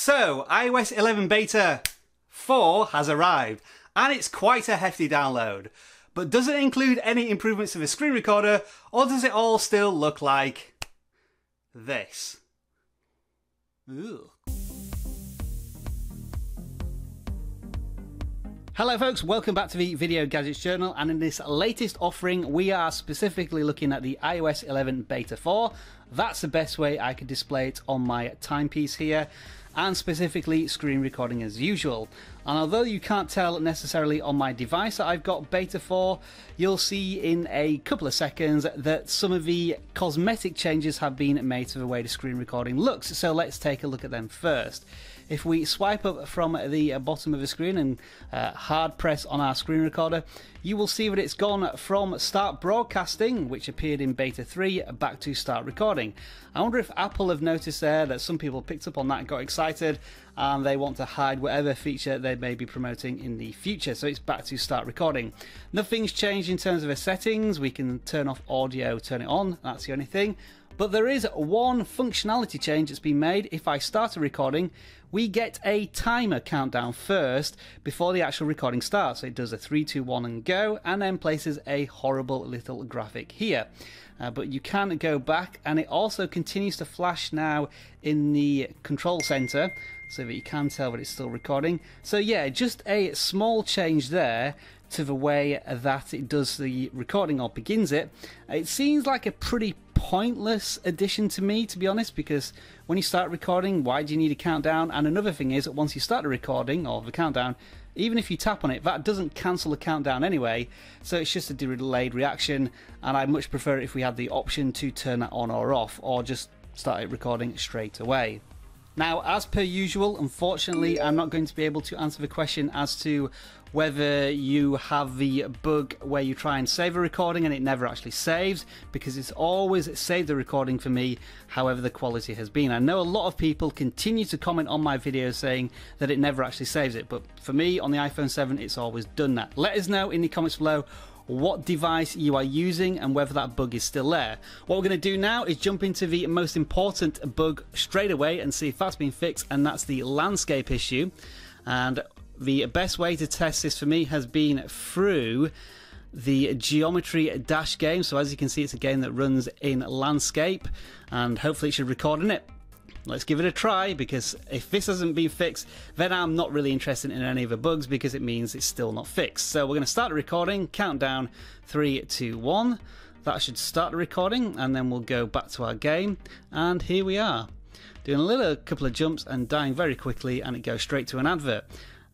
So, iOS 11 Beta 4 has arrived, and it's quite a hefty download. But does it include any improvements to the screen recorder, or does it all still look like this? Ooh. Hello folks, welcome back to the Video Gadgets Journal, and in this latest offering we are specifically looking at the iOS 11 Beta 4. That's the best way I could display it on my timepiece here, and specifically screen recording as usual. And although you can't tell necessarily on my device that I've got Beta 4, you'll see in a couple of seconds that some of the cosmetic changes have been made to the way the screen recording looks. So let's take a look at them first. If we swipe up from the bottom of the screen and hard press on our screen recorder, you will see that it's gone from start broadcasting, which appeared in Beta 3, back to start recording. I wonder if Apple have noticed there that some people picked up on that and got excited, and they want to hide whatever feature they may be promoting in the future. So it's back to start recording. Nothing's changed in terms of the settings. We can turn off audio, turn it on, that's the only thing. But there is one functionality change that's been made. If I start a recording, we get a timer countdown first before the actual recording starts. So it does a 3, 2, 1 and go, and then places a horrible little graphic here. But you can go back, and it also continues to flash now in the control center, so that you can tell that it's still recording. So yeah, just a small change there to the way that it does the recording or begins it. It seems like a pretty pointless addition to me, to be honest, because when you start recording, why do you need a countdown? And another thing is that once you start the recording or the countdown, even if you tap on it, that doesn't cancel the countdown anyway, so it's just a delayed reaction, and I much prefer it if we had the option to turn that on or off, or just start it recording straight away. Now, as per usual, unfortunately, I'm not going to be able to answer the question as to whether you have the bug where you try and save a recording and it never actually saves, because it's always saved the recording for me, however the quality has been. I know a lot of people continue to comment on my videos saying that it never actually saves it, but for me, on the iPhone 7, it's always done that. Let us know in the comments below what device you are using and whether that bug is still there. What we're going to do now is jump into the most important bug straight away and see if that's been fixed, and that's the landscape issue. And the best way to test this for me has been through the Geometry Dash game. So as you can see, it's a game that runs in landscape, and hopefully it should record in it. Let's give it a try, because if this hasn't been fixed, then I'm not really interested in any of the bugs, because it means it's still not fixed. So we're going to start the recording, countdown 3, 2, 1. That should start the recording, and then we'll go back to our game, and here we are. Doing a couple of jumps and dying very quickly, and it goes straight to an advert.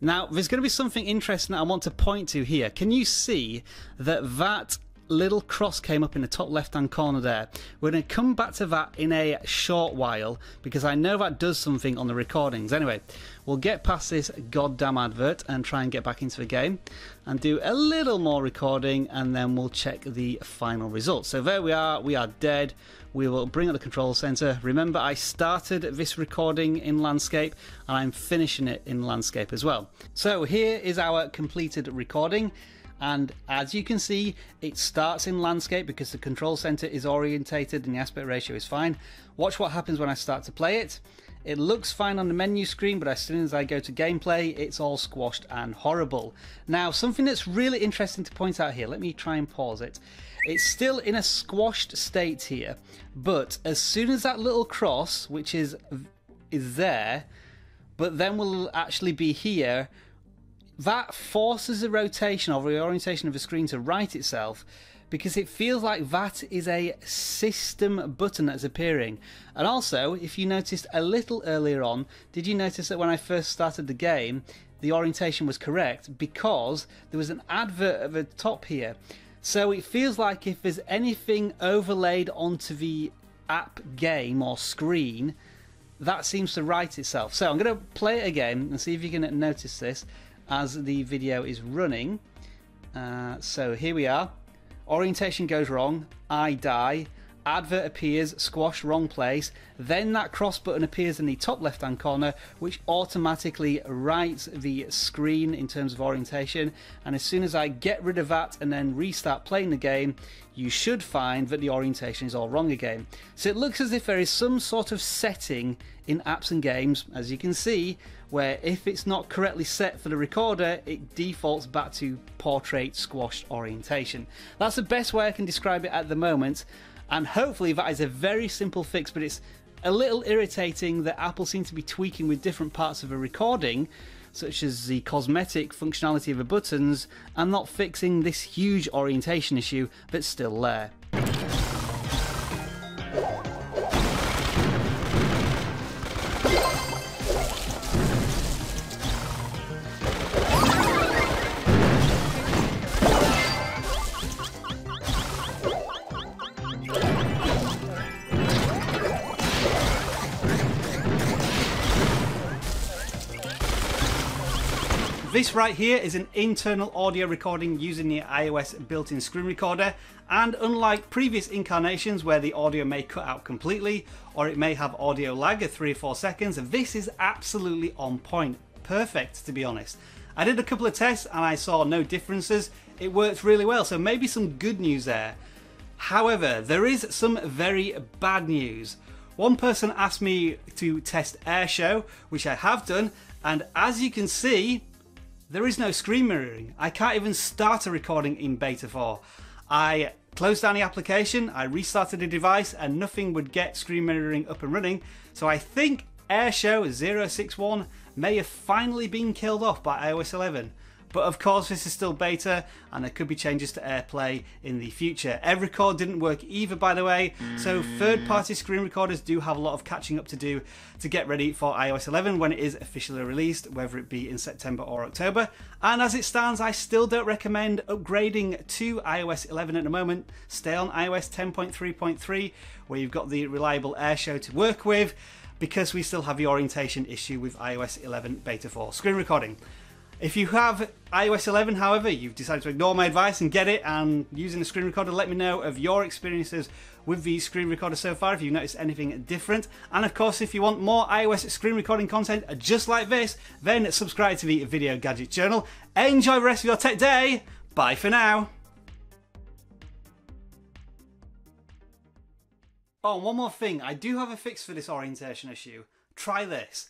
Now, there's going to be something interesting that I want to point to here. Can you see that little cross came up in the top left hand corner there? We're going to come back to that in a short while, because I know that does something on the recordings. Anyway, we'll get past this goddamn advert and try and get back into the game and do a little more recording, and then we'll check the final results. So there we are dead. We will bring up the control center. Remember, I started this recording in landscape and I'm finishing it in landscape as well. So here is our completed recording. And as you can see, it starts in landscape because the control center is orientated and the aspect ratio is fine. Watch what happens when I start to play it. It looks fine on the menu screen, but as soon as I go to gameplay, it's all squashed and horrible. Now, something that's really interesting to point out here, let me try and pause it. It's still in a squashed state here, but as soon as that little cross, which is there, but then will actually be here, that forces the rotation or the orientation of the screen to right itself, because it feels like that is a system button that's appearing. And also, if you noticed a little earlier on, did you notice that when I first started the game, the orientation was correct because there was an advert at the top here? So it feels like if there's anything overlaid onto the app game or screen, that seems to right itself. So I'm going to play it again and see if you can notice this as the video is running. So here we are. Orientation goes wrong, I die, advert appears, squash wrong place, then that cross button appears in the top left hand corner, which automatically rights the screen in terms of orientation. And as soon as I get rid of that and then restart playing the game, you should find that the orientation is all wrong again. So it looks as if there is some sort of setting in apps and games, as you can see, where if it's not correctly set for the recorder, it defaults back to portrait squashed orientation. That's the best way I can describe it at the moment, and hopefully that is a very simple fix, but it's a little irritating that Apple seems to be tweaking with different parts of a recording, such as the cosmetic functionality of the buttons, and not fixing this huge orientation issue that's still there. This right here is an internal audio recording using the iOS built-in screen recorder, and unlike previous incarnations where the audio may cut out completely or it may have audio lag of 3 or 4 seconds, this is absolutely on point. Perfect, to be honest. I did a couple of tests and I saw no differences. It works really well, so maybe some good news there. However, there is some very bad news. One person asked me to test Airshou, which I have done, and as you can see, there is no screen mirroring. I can't even start a recording in Beta 4. I closed down the application, I restarted the device, and nothing would get screen mirroring up and running. So I think Airshou 061 may have finally been killed off by iOS 11. But of course this is still beta, and there could be changes to AirPlay in the future. AirRecord didn't work either, by the way, so third-party screen recorders do have a lot of catching up to do to get ready for iOS 11 when it is officially released, whether it be in September or October. And as it stands, I still don't recommend upgrading to iOS 11 at the moment. Stay on iOS 10.3.3, where you've got the reliable Airshou to work with, because we still have the orientation issue with iOS 11 Beta 4 screen recording. If you have iOS 11, however, you've decided to ignore my advice and get it and using the screen recorder, let me know of your experiences with the screen recorder so far, if you've noticed anything different. And of course, if you want more iOS screen recording content just like this, then subscribe to the Video Gadget Journal. Enjoy the rest of your tech day. Bye for now. Oh, and one more thing. I do have a fix for this orientation issue. Try this.